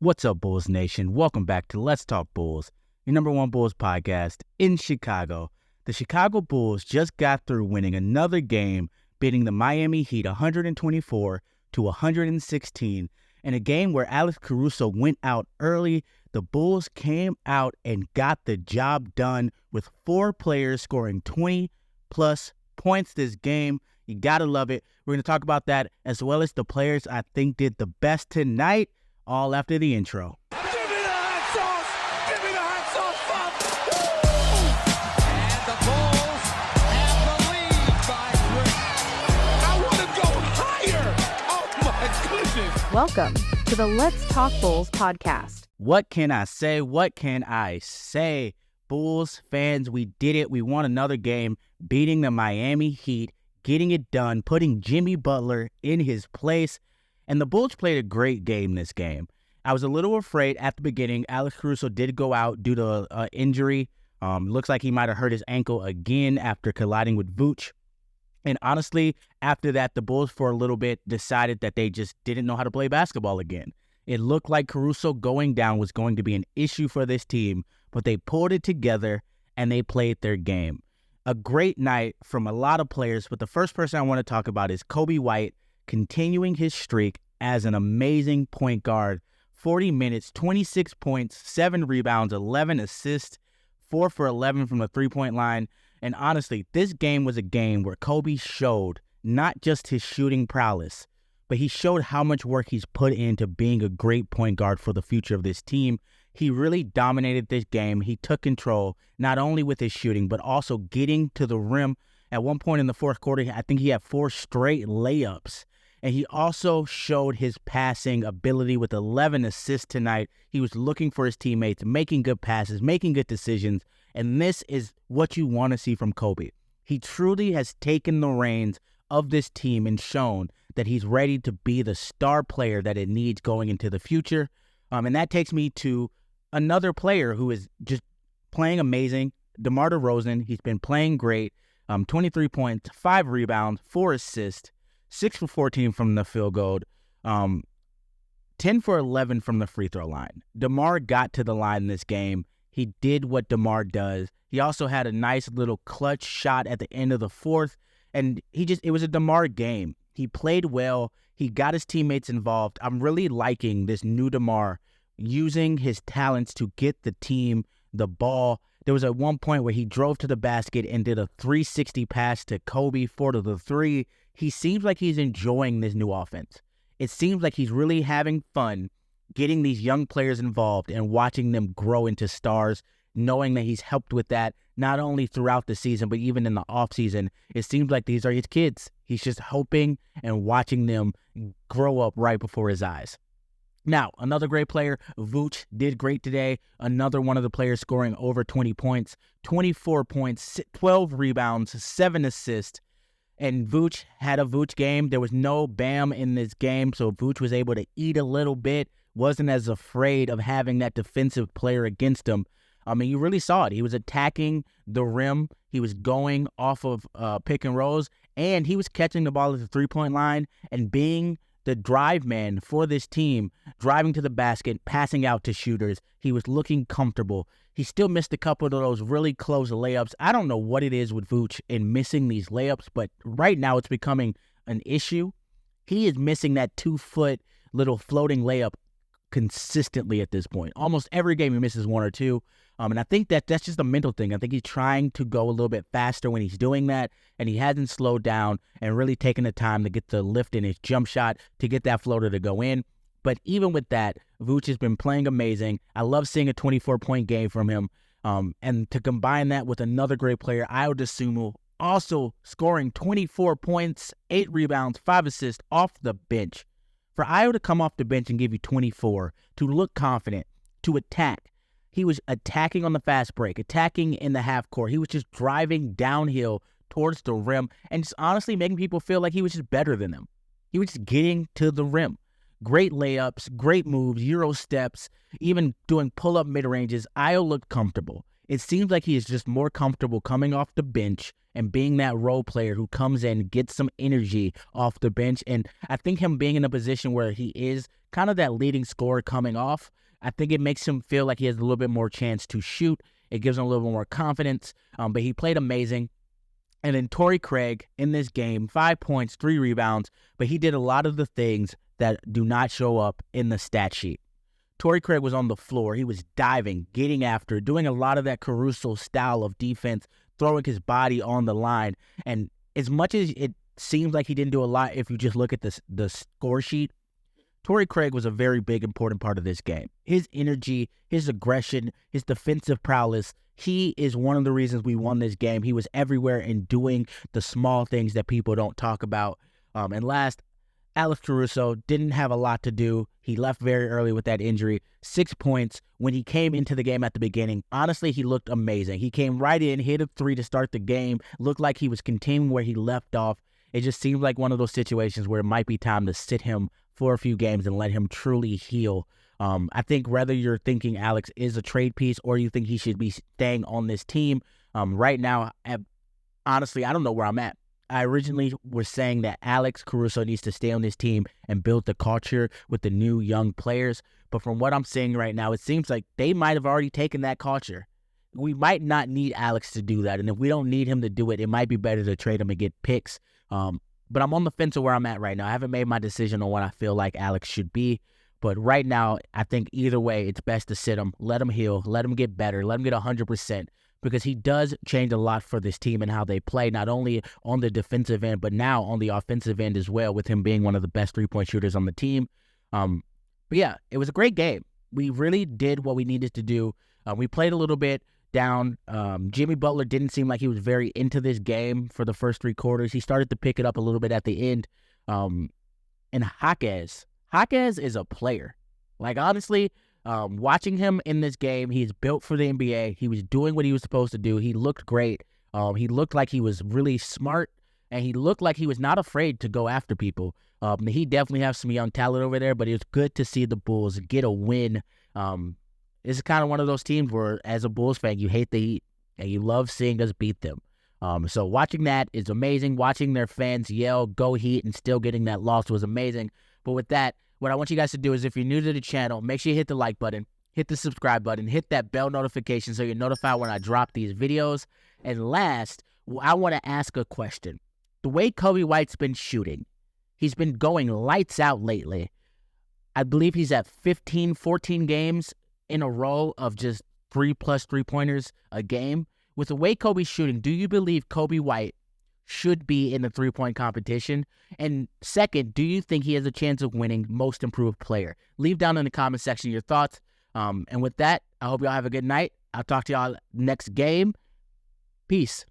What's up, Bulls Nation? Welcome back to Let's Talk Bulls, your number one Bulls podcast in Chicago. The Chicago Bulls just got through winning another game, beating the Miami Heat 124-116, in a game where Alex Caruso went out early. The Bulls came out and got the job done with 4 players scoring 20-plus points this game. You gotta love it. We're going to talk about that as well as the players I think did the best tonight, all after the intro. Give me the hot sauce! Give me the hot sauce, Bob! And the Bulls have the lead by 3. I want to go higher! Oh my goodness! Welcome to the Let's Talk Bulls podcast. What can I say? What can I say? Bulls fans, we did it. We won another game, beating the Miami Heat, getting it done, putting Jimmy Butler in his place. And the Bulls played a great game this game. I was a little afraid at the beginning. Alex Caruso did go out due to injury. Looks like he might have hurt his ankle again after colliding with Vooch. And honestly, after that, the Bulls for a little bit decided that they just didn't know how to play basketball again. It looked like Caruso going down was going to be an issue for this team, but they pulled it together and they played their game. A great night from a lot of players, but the first person I want to talk about is Coby White, continuing his streak as an amazing point guard. 40 minutes, 26 points, 7 rebounds, 11 assists, 4 for 11 from the three-point line. And honestly, this game was a game where Coby showed not just his shooting prowess, but he showed how much work he's put into being a great point guard for the future of this team. He really dominated this game. He took control, not only with his shooting, but also getting to the rim. At one point in the fourth quarter, I think he had 4 straight layups. And he also showed his passing ability with 11 assists tonight. He was looking for his teammates, making good passes, making good decisions. And this is what you want to see from Coby. He truly has taken the reins of this team and shown that he's ready to be the star player that it needs going into the future. And that takes me to another player who is just playing amazing, DeMar DeRozan. He's been playing great. 23 points, 5 rebounds, 4 assists. 6 for 14 from the field goal, 10 for 11 from the free throw line. DeMar got to the line in this game. He did what DeMar does. He also had a nice little clutch shot at the end of the fourth, and it was a DeMar game. He played well. He got his teammates involved. I'm really liking this new DeMar using his talents to get the team the ball. There was at one point where he drove to the basket and did a 360 pass to Coby for the 3. He seems like he's enjoying this new offense. It seems like he's really having fun getting these young players involved and watching them grow into stars, knowing that he's helped with that not only throughout the season, but even in the offseason. It seems like these are his kids. He's just hoping and watching them grow up right before his eyes. Now, another great player, Vooch, did great today. Another one of the players scoring over 20 points, 24 points, 12 rebounds, 7 assists. And Vooch had a Vooch game. There was no Bam in this game, so Vooch was able to eat a little bit, wasn't as afraid of having that defensive player against him. I mean, you really saw it. He was attacking the rim. He was going off of pick and rolls, and he was catching the ball at the three-point line and being the drive man for this team, driving to the basket, passing out to shooters. He was looking comfortable. He still missed a couple of those really close layups. I don't know what it is with Vooch in missing these layups, but right now it's becoming an issue. He is missing that 2-foot little floating layup consistently at this point. Almost every game he misses 1 or 2. And I think that's just a mental thing. I think he's trying to go a little bit faster when he's doing that, and he hasn't slowed down and really taken the time to get the lift in his jump shot to get that floater to go in. But even with that, Vooch has been playing amazing. I love seeing a 24-point game from him. And to combine that with another great player, Ayo Dosunmu, also scoring 24 points, 8 rebounds, 5 assists off the bench. For Ayo to come off the bench and give you 24, to look confident, to attack. He was attacking on the fast break, attacking in the half court. He was just driving downhill towards the rim and just honestly making people feel like he was just better than them. He was just getting to the rim. Great layups, great moves, Euro steps, even doing pull-up mid-ranges. Ayo looked comfortable. It seems like he is just more comfortable coming off the bench and being that role player who comes in, gets some energy off the bench. And I think him being in a position where he is kind of that leading scorer coming off, I think it makes him feel like he has a little bit more chance to shoot. It gives him a little bit more confidence. But he played amazing. And then Torrey Craig in this game, 5 points, 3 rebounds, but he did a lot of the things that do not show up in the stat sheet. Torrey Craig was on the floor. He was diving, getting after, doing a lot of that Caruso style of defense, throwing his body on the line. And as much as it seems like he didn't do a lot if you just look at the score sheet, Torrey Craig was a very big, important part of this game. His energy, his aggression, his defensive prowess, he is one of the reasons we won this game. He was everywhere and doing the small things that people don't talk about. And last, Alex Caruso didn't have a lot to do. He left very early with that injury. 6 points. When he came into the game at the beginning, honestly, he looked amazing. He came right in, hit a 3 to start the game, looked like he was continuing where he left off. It just seemed like one of those situations where it might be time to sit him for a few games and let him truly heal. I think whether you're thinking Alex is a trade piece or you think he should be staying on this team, right now, honestly, I don't know where I'm at. I originally was saying that Alex Caruso needs to stay on this team and build the culture with the new young players. But from what I'm seeing right now, it seems like they might have already taken that culture. We might not need Alex to do that. And if we don't need him to do it, it might be better to trade him and get picks. But I'm on the fence of where I'm at right now. I haven't made my decision on what I feel like Alex should be. But right now, I think either way, it's best to sit him, let him heal, let him get better, let him get 100%. Because he does change a lot for this team and how they play, not only on the defensive end, but now on the offensive end as well, with him being one of the best three-point shooters on the team. But yeah, it was a great game. We really did what we needed to do. We played a little bit down. Jimmy Butler didn't seem like he was very into this game for the first 3 quarters. He started to pick it up a little bit at the end. And Jaquez is a player. Like, honestly, watching him in this game, he's built for the NBA. He was doing what he was supposed to do. He looked great. He looked like he was really smart, and he looked like he was not afraid to go after people. He definitely has some young talent over there, but it was good to see the Bulls get a win. It's kind of one of those teams where, as a Bulls fan, you hate the Heat, and you love seeing us beat them. So watching that is amazing. Watching their fans yell, "Go Heat," and still getting that loss was amazing. But with that, what I want you guys to do is, if you're new to the channel, make sure you hit the like button, hit the subscribe button, hit that bell notification so you're notified when I drop these videos. And last, I want to ask a question. The way Coby White's been shooting, he's been going lights out lately. I believe he's at 14 games in a row of just 3+ three-pointers a game. With the way Coby's shooting, do you believe Coby White should be in the three-point competition? And second, do you think he has a chance of winning Most Improved Player? Leave down in the comment section your thoughts. And with that, I hope y'all have a good night. I'll talk to y'all next game. Peace.